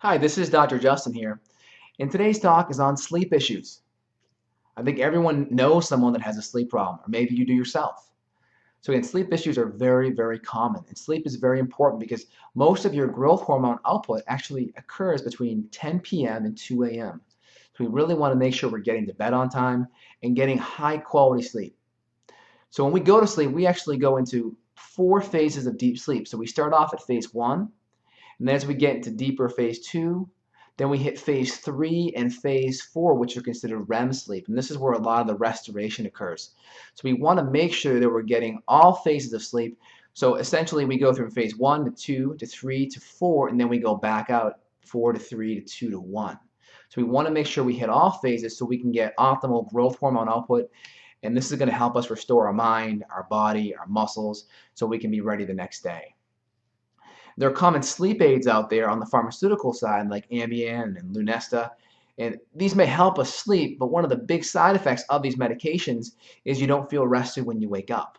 Hi, this is Dr. Justin here, and today's talk is on sleep issues. I think everyone knows someone that has a sleep problem, or maybe you do yourself. So again, sleep issues are very, very common, and sleep is very important because most of your growth hormone output actually occurs between 10 p.m. and 2 a.m. So we really want to make sure we're getting to bed on time and getting high quality sleep. So when we go to sleep, we actually go into 4 phases of deep sleep. So we start off at phase one, and then as we get into deeper phase two, then we hit phase three and phase four, which are considered REM sleep. And this is where a lot of the restoration occurs. So we want to make sure that we're getting all phases of sleep. So essentially, we go from phase one to two to three to four, and then we go back out four to three to two to one. So we want to make sure we hit all phases so we can get optimal growth hormone output. And this is going to help us restore our mind, our body, our muscles, so we can be ready the next day. There are common sleep aids out there on the pharmaceutical side, like Ambien and Lunesta, and these may help us sleep, but one of the big side effects of these medications is you don't feel rested when you wake up.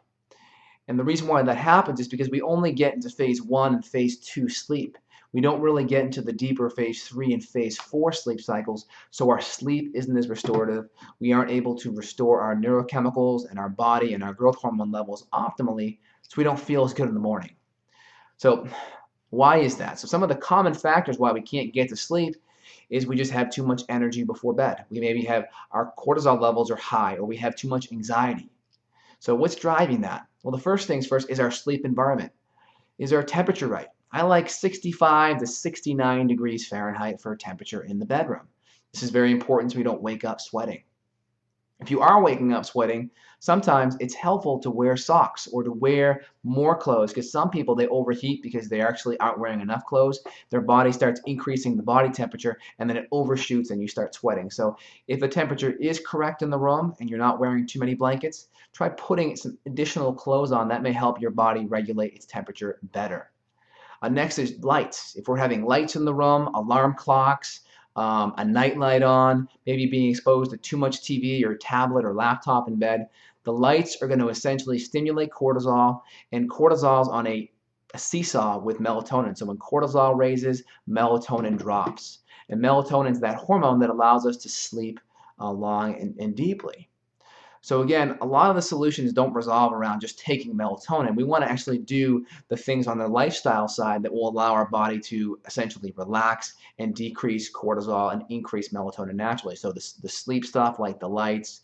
And the reason why that happens is because we only get into phase one and phase two sleep. We don't really get into the deeper phase three and phase four sleep cycles, so our sleep isn't as restorative. We aren't able to restore our neurochemicals and our body and our growth hormone levels optimally, so we don't feel as good in the morning. So why is that? So some of the common factors why we can't get to sleep is we just have too much energy before bed. We maybe have our cortisol levels are high, or we have too much anxiety. So what's driving that? Well, the first things first is our sleep environment. Is our temperature right? I like 65 to 69 degrees Fahrenheit for a temperature in the bedroom. This is very important so we don't wake up sweating. If you are waking up sweating, sometimes it's helpful to wear socks or to wear more clothes, because some people, they overheat because they actually aren't wearing enough clothes. Their body starts increasing the body temperature, and then it overshoots and you start sweating. So if the temperature is correct in the room and you're not wearing too many blankets, try putting some additional clothes on. That may help your body regulate its temperature better. Next is lights. If we're having lights in the room, alarm clocks, a night light on, maybe being exposed to too much TV or tablet or laptop in bed, the lights are going to essentially stimulate cortisol, and cortisol's on a seesaw with melatonin. So when cortisol raises, melatonin drops. And melatonin is that hormone that allows us to sleep long and deeply. So again, a lot of the solutions don't resolve around just taking melatonin. We want to actually do the things on the lifestyle side that will allow our body to essentially relax and decrease cortisol and increase melatonin naturally. So the sleep stuff like the lights,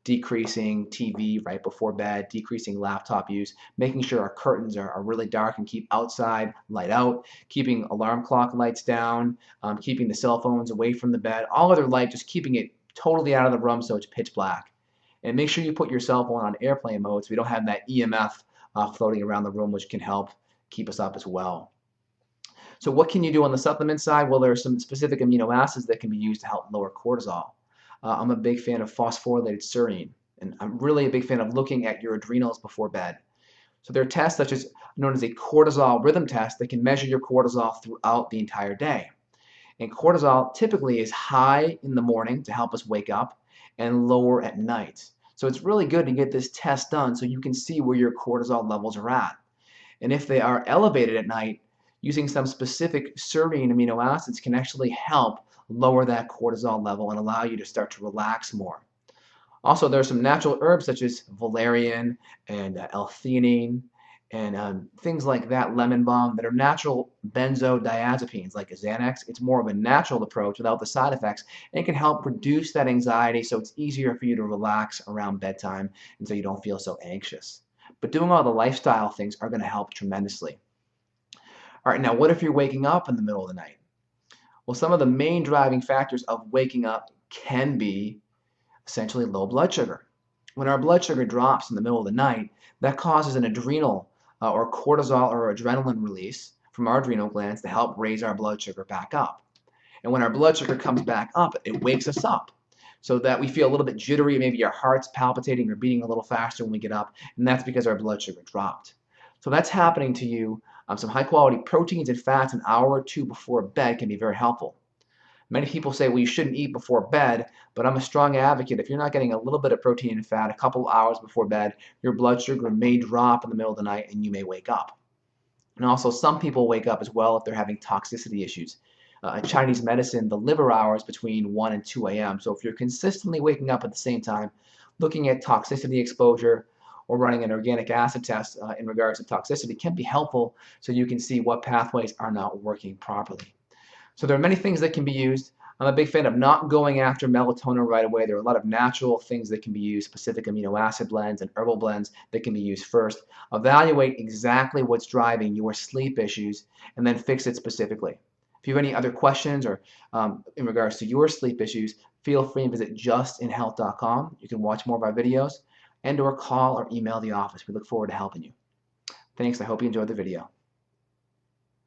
decreasing TV right before bed, decreasing laptop use, making sure our curtains are really dark and keep outside light out, keeping alarm clock lights down, keeping the cell phones away from the bed, all other light, just keeping it totally out of the room so it's pitch black. And make sure you put your cell phone on airplane mode so we don't have that EMF floating around the room, which can help keep us up as well. So what can you do on the supplement side? Well, there are some specific amino acids that can be used to help lower cortisol. I'm a big fan of phosphorylated serine, and I'm really a big fan of looking at your adrenals before bed. So there are tests such as known as a cortisol rhythm test that can measure your cortisol throughout the entire day. And cortisol typically is high in the morning to help us wake up and lower at night. So it's really good to get this test done so you can see where your cortisol levels are at. And if they are elevated at night, using some specific serine amino acids can actually help lower that cortisol level and allow you to start to relax more. Also, there are some natural herbs such as valerian and L-theanine and things like that, lemon balm, that are natural benzodiazepines like a Xanax. It's more of a natural approach without the side effects, and it can help reduce that anxiety so it's easier for you to relax around bedtime and so you don't feel so anxious. But doing all the lifestyle things are going to help tremendously. All right, now what if you're waking up in the middle of the night? Well, some of the main driving factors of waking up can be essentially low blood sugar. When our blood sugar drops in the middle of the night, that causes an adrenal or cortisol or adrenaline release from our adrenal glands to help raise our blood sugar back up. And when our blood sugar comes back up, it wakes us up so that we feel a little bit jittery, maybe our heart's palpitating or beating a little faster when we get up, and that's because our blood sugar dropped. So that's happening to you. Some high quality proteins and fats an hour or two before bed can be very helpful. Many people say, well, you shouldn't eat before bed, but I'm a strong advocate. If you're not getting a little bit of protein and fat a couple hours before bed, your blood sugar may drop in the middle of the night and you may wake up. And also, some people wake up as well if they're having toxicity issues. in Chinese medicine, the liver hours between 1 and 2 a.m. So if you're consistently waking up at the same time, looking at toxicity exposure or running an organic acid test in regards to toxicity can be helpful so you can see what pathways are not working properly. So there are many things that can be used. I'm a big fan of not going after melatonin right away. There are a lot of natural things that can be used, specific amino acid blends and herbal blends that can be used first. Evaluate exactly what's driving your sleep issues and then fix it specifically. If you have any other questions or in regards to your sleep issues, feel free and visit justinhealth.com. You can watch more of our videos and or call or email the office. We look forward to helping you. Thanks. I hope you enjoyed the video.